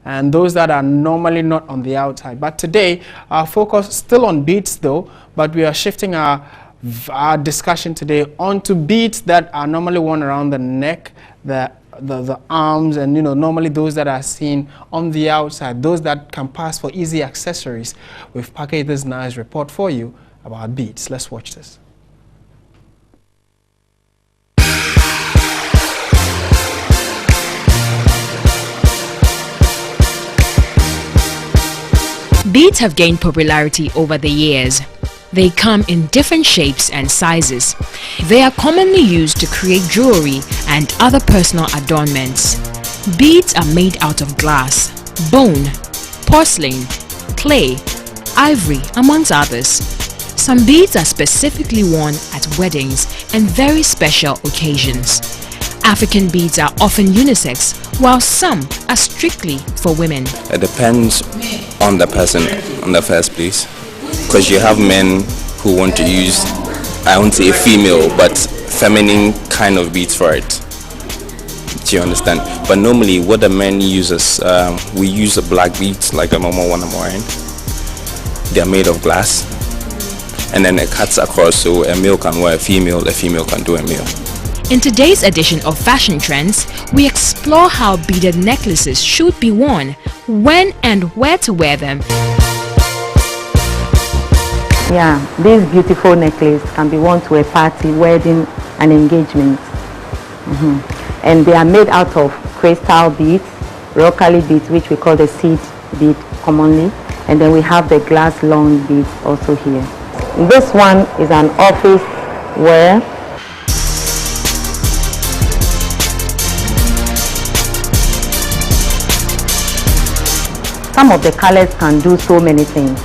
and those that are normally not on the outside. But today, our focus still on beads though, but we are shifting our discussion today onto beads that are normally worn around the neck, the arms, and normally those that are seen on the outside, those that can pass for easy accessories. We've packaged this nice report for you about beads. Let's watch this. Beads have gained popularity over the years. They come in different shapes and sizes. They are commonly used to create jewelry and other personal adornments. Beads are made out of glass, bone, porcelain, clay, ivory, amongst others. Some beads are specifically worn at weddings and very special occasions. African beads are often unisex, while some are strictly for women. It depends on the person in the first place. Because you have men who want to use, I won't say female, but feminine kind of beads for it. Do you understand? But normally what the men use is, we use the black beads like the normal one I'm wearing. They are made of glass. And then it cuts across, so a male can wear a female can do a male. In today's edition of Fashion Trends, we explore how beaded necklaces should be worn, when and where to wear them. Yeah, this beautiful necklace can be worn to a party, wedding, and engagement. And they are made out of crystal beads, rockaly beads, which we call the seed bead commonly. And then we have the glass long beads also here. This one is an office wear. Some of the colors can do so many things.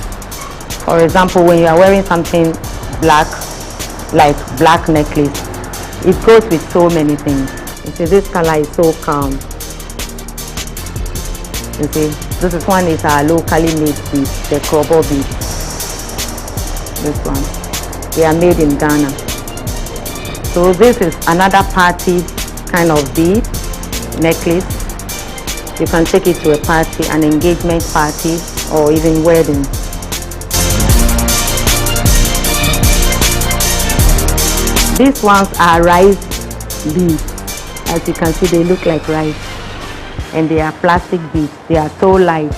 For example, when you are wearing something black, like black necklace, it goes with so many things. You see, this color is so calm. You see, this one is our locally made bead, the corparate bead. This one, they are made in Ghana. So this is another party kind of bead, necklace. You can take it to a party, an engagement party, or even wedding. These ones are rice beads. As you can see, they look like rice. And they are plastic beads. They are so light.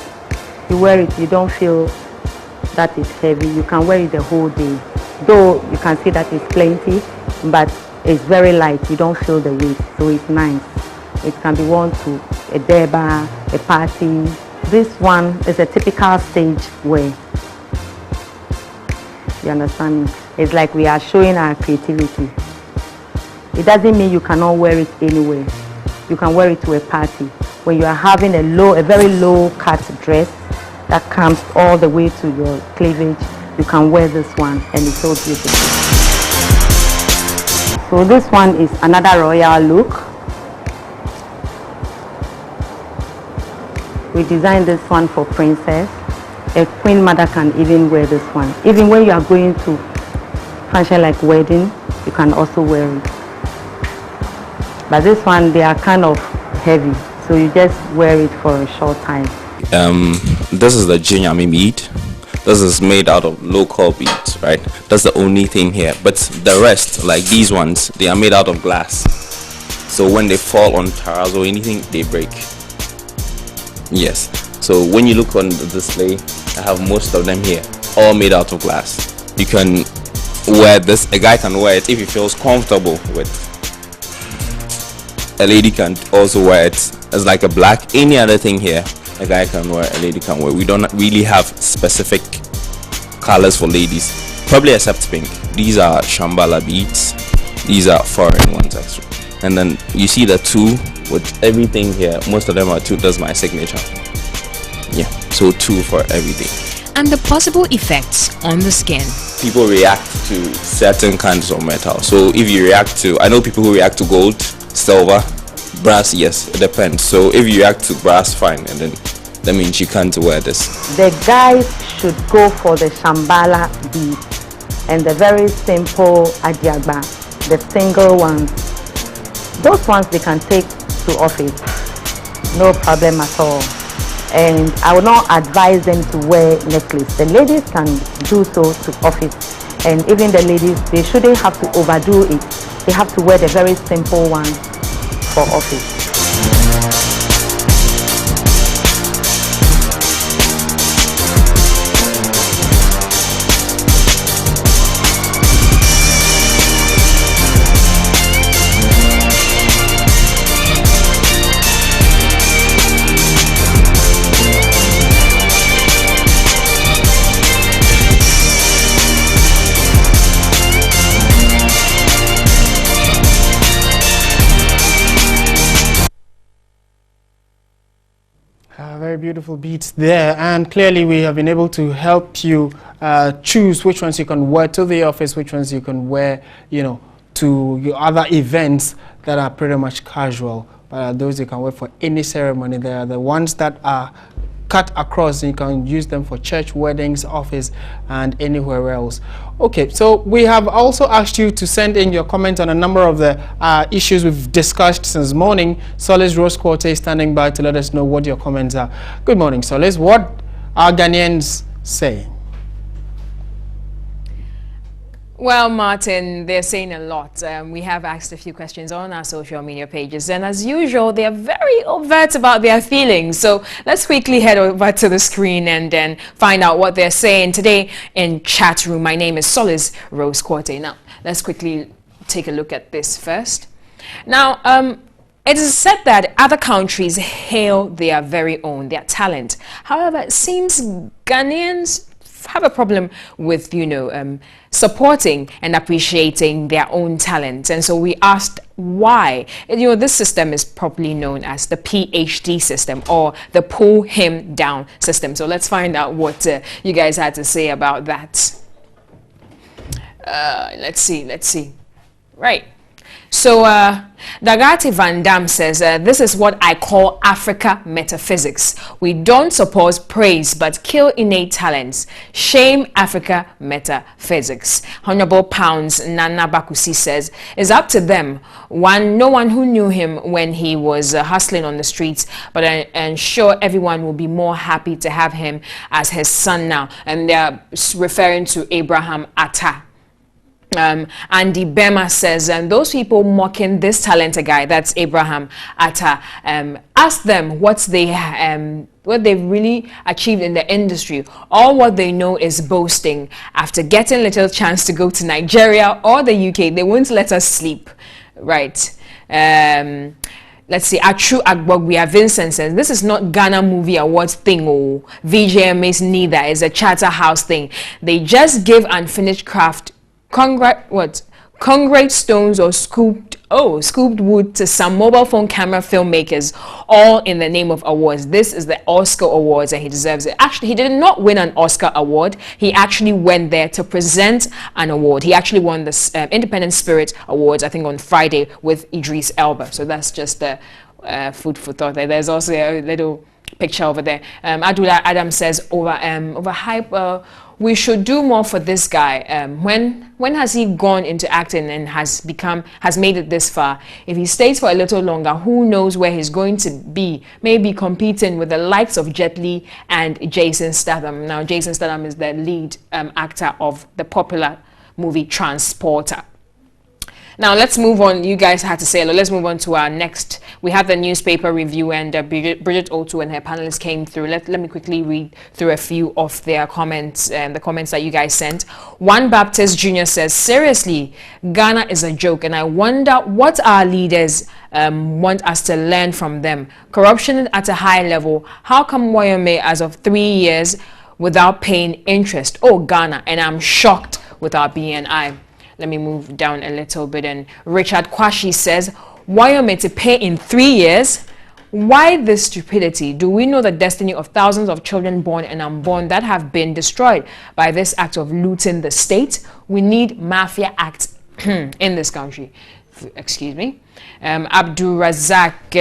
You wear it, you don't feel that it's heavy. You can wear it the whole day. Though you can see that it's plenty, but it's very light. You don't feel the weight, so it's nice. It can be worn to a deba, a party. This one is a typical stage wear. You understand me? It's like we are showing our creativity. It doesn't mean you cannot wear it anywhere. You can wear it to a party. When you are having a very low cut dress that comes all the way to your cleavage, you can wear this one and it's so beautiful. So this one is another royal look. We designed this one for princess. A queen mother can even wear this one. Even when you are going to function like wedding, you can also wear it. But this one, they are kind of heavy, so you just wear it for a short time. This is the Jinyami bead. This is made out of local beads, right? That's the only thing here. But the rest, like these ones, they are made out of glass. So when they fall on tiles or anything, they break. Yes. So when you look on the display, I have most of them here, all made out of glass. You can wear this. A guy can wear it if he feels comfortable with. A lady can also wear it as like a black. Any other thing here, a guy can wear, a lady can wear. We don't really have specific colors for ladies, probably except pink. These are Shambhala beads. These are foreign ones actually. And then you see the two with everything here. Most of them are two. That's my signature. Yeah, so two for everything. And the possible effects on the skin. People react to certain kinds of metal. So if you react to, I know people who react to gold, silver, brass. Yes, it depends. So if you react to brass, fine, and then that means you can't wear this. The guys should go for the Shambhala bead and the very simple Adiagba, the single ones. Those ones they can take to office, no problem at all. And I would not advise them to wear necklace. The ladies can do so to office, and even the ladies, they shouldn't have to overdo it. They have to wear the very simple one for office. Very beautiful beats there, and clearly we have been able to help you choose which ones you can wear to the office, which ones you can wear, you know, to your other events that are pretty much casual. But those you can wear for any ceremony. There are the ones that are cut across, and you can use them for church, weddings, office, and anywhere else. Okay, so we have also asked you to send in your comments on a number of the issues we've discussed since morning. Solis Rose Quarter is standing by to let us know what your comments are. Good morning, Solis. What are Ghanaians saying? Well, Martin, they're saying a lot. We have asked a few questions on our social media pages, and as usual, they are very overt about their feelings. So let's quickly head over to the screen and then find out what they're saying today in chat room. My name is Solis Rose Quarter. Now, let's quickly take a look at this first. Now, it is said that other countries hail their very own, their talent. However, it seems Ghanaians have a problem with, you know, supporting and appreciating their own talent. And so we asked why. And, you know, this system is probably known as the PhD system, or the pull him down system. So let's find out what you guys had to say about that. Let's see. Right. So Dagati Van Dam says, this is what I call Africa metaphysics. We don't suppose praise but kill innate talents. Shame Africa metaphysics. Honorable Pounds Nana Bakusi says, it's up to them. No one who knew him when he was hustling on the streets, but I'm sure everyone will be more happy to have him as his son now. And they're referring to Abraham Atta. Andy Bema says, and those people mocking this talented guy, that's Abraham Atta, ask them what they really achieved in the industry. All what they know is boasting. After getting little chance to go to Nigeria or the UK, they won't let us sleep. Right. Let's see, Atru Agbogwia Vincent says, this is not Ghana Movie Awards thing or VJMA's neither. It's a Charterhouse thing. They just give unfinished craft concrete stones or scooped wood to some mobile phone camera filmmakers, all in the name of awards. This is the Oscar Awards and he deserves it. Actually, he did not win an Oscar award. He actually went there to present an award. He actually won the Independent Spirit Awards, I think, on Friday with Idris Elba. So that's just the food for thought. There's also a little picture over there. Adula Adam says, over hype. We should do more for this guy. When has he gone into acting and has made it this far? If he stays for a little longer, who knows where he's going to be? Maybe competing with the likes of Jet Li and Jason Statham. Now, Jason Statham is the lead actor of the popular movie Transporter. Now, let's move on. You guys had to say hello. Let's move on to our next. We have the newspaper review, and Bridget Otu and her panelists came through. Let me quickly read through a few of their comments, the comments that you guys sent. One Baptist Jr. says, seriously, Ghana is a joke, and I wonder what our leaders want us to learn from them. Corruption at a high level. How come Wayome, as of 3 years, without paying interest? Oh, Ghana, and I'm shocked with our BNI. Let me move down a little bit. And Richard Kwashi says, why am I to pay in 3 years? Why this stupidity? Do we know the destiny of thousands of children born and unborn that have been destroyed by this act of looting the state? We need mafia acts in this country. Excuse me. Abdul Razak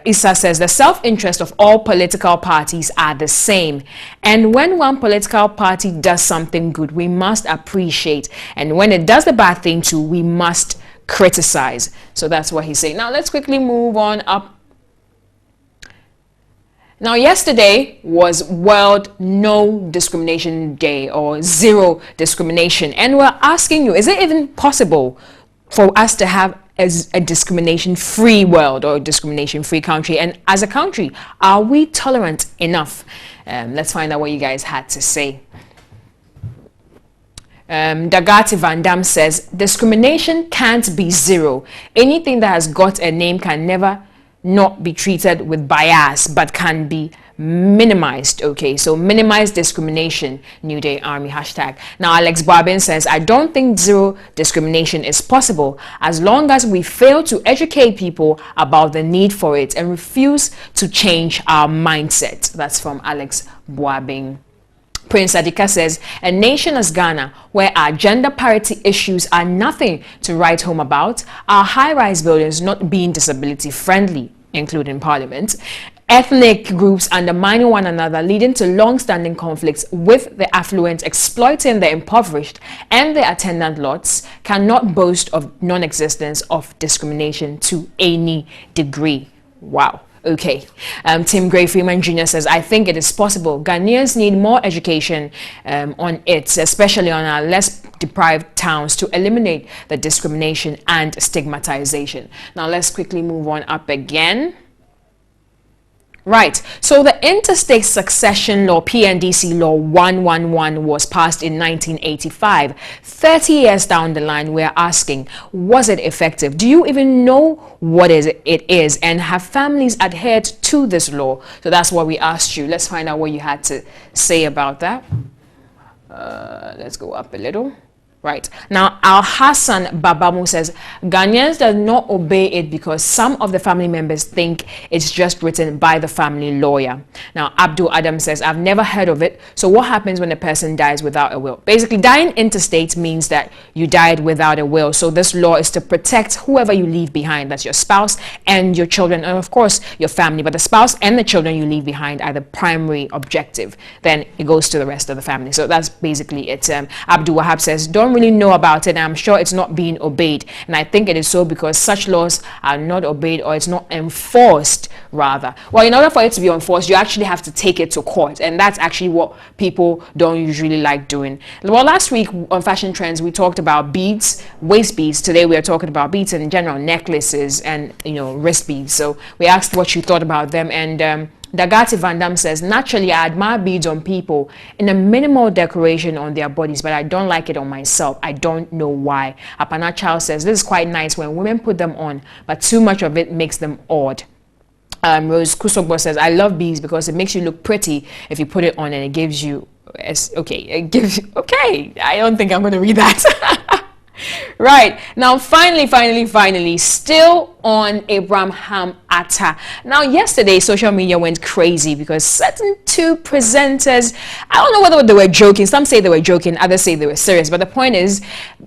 Issa says, the self-interest of all political parties are the same. And when one political party does something good, we must appreciate. And when it does the bad thing too, we must criticize. So that's what he's saying. Now let's quickly move on up. Now, yesterday was World No Discrimination Day, or Zero Discrimination. And we're asking you, is it even possible for us to have a discrimination-free world or a discrimination-free country? And as a country, are we tolerant enough? Let's find out what you guys had to say. Dagati Van Dam says, discrimination can't be zero. Anything that has got a name can never not be treated with bias, but can be minimized. Okay, so minimize discrimination, NewDay Army hashtag. Now Alex Barbin says, I don't think zero discrimination is possible as long as we fail to educate people about the need for it and refuse to change our mindset. That's from Alex Barbin. Prince Adika says, a nation as Ghana, where our gender parity issues are nothing to write home about, our high-rise buildings not being disability-friendly, including parliament, ethnic groups undermining one another, leading to long-standing conflicts with the affluent exploiting the impoverished and the attendant lots, cannot boast of non-existence of discrimination to any degree. Wow. Okay, Tim Gray Freeman Jr. says, I think it is possible. Ghanaians need more education on it, especially on our less deprived towns, to eliminate the discrimination and stigmatization. Now let's quickly move on up again. Right, so the Interstate Succession Law, PNDC Law 111, was passed in 1985. 30 years down the line, we're asking, was it effective? Do you even know what it is? And have families adhered to this law? So that's what we asked you. Let's find out what you had to say about that. Let's go up a little. Right. Now, Al Hassan Babamu says, Ghanaians do not obey it because some of the family members think it's just written by the family lawyer. Now, Abdul Adam says, I've never heard of it. So what happens when a person dies without a will? Basically, dying interstate means that you died without a will. So this law is to protect whoever you leave behind. That's your spouse and your children, and of course, your family. But the spouse and the children you leave behind are the primary objective. Then it goes to the rest of the family. So that's basically it. Abdul Wahab says, don't really know about it, and I'm sure it's not being obeyed, and I think it is so because such laws are not obeyed, or it's not enforced rather. Well, in order for it to be enforced, you actually have to take it to court, and that's actually what people don't usually like doing. Well, last week on Fashion Trends we talked about beads, waist beads. Today we are talking about beads and in general, necklaces and wrist beads. So we asked what you thought about them, and Dagati Van Dam says, naturally, I admire beads on people in a minimal decoration on their bodies, but I don't like it on myself. I don't know why. Apana Child says, this is quite nice when women put them on, but too much of it makes them odd. Rose Kusobo says, I love beads because it makes you look pretty if you put it on, and it gives you, okay, I don't think I'm going to read that. Right, now finally, still on Abraham Atta. Now yesterday social media went crazy because certain two presenters, I don't know whether they were joking, some say they were joking, others say they were serious, but the point is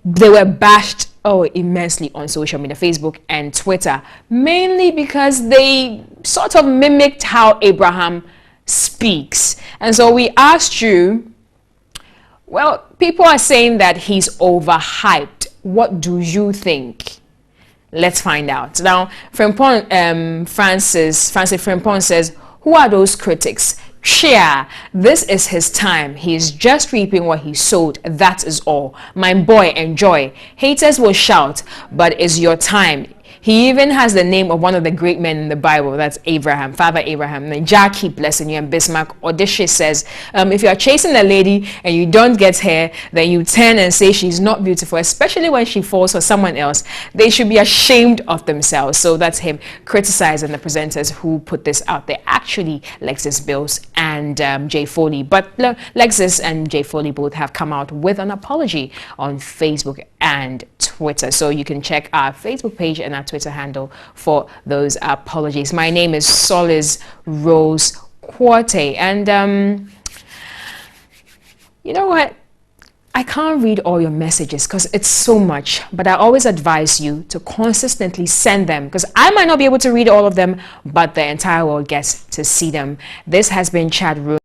they were bashed immensely on social media, Facebook and Twitter, mainly because they sort of mimicked how Abraham speaks. And so we asked you, well, people are saying that he's overhyped. What do you think? Let's find out. Now, Francis Frimpong says, who are those critics? Cheer, this is his time. He is just reaping what he sowed. That is all. My boy, enjoy. Haters will shout, but it's your time. He even has the name of one of the great men in the Bible. That's Abraham, Father Abraham. Then Jah keep blessing you. And Bismarck Odishe says, if you are chasing a lady and you don't get her, then you turn and say she's not beautiful, especially when she falls for someone else. They should be ashamed of themselves. So that's him criticizing the presenters who put this out there. Actually, Lexis Bills and Jay Foley. But Lexis and Jay Foley both have come out with an apology on Facebook and Twitter. So you can check our Facebook page and our Twitter handle for those apologies. My name is Solis Rose Quarte, and you know what? I can't read all your messages because it's so much, but I always advise you to consistently send them because I might not be able to read all of them, but the entire world gets to see them. This has been Chat Room.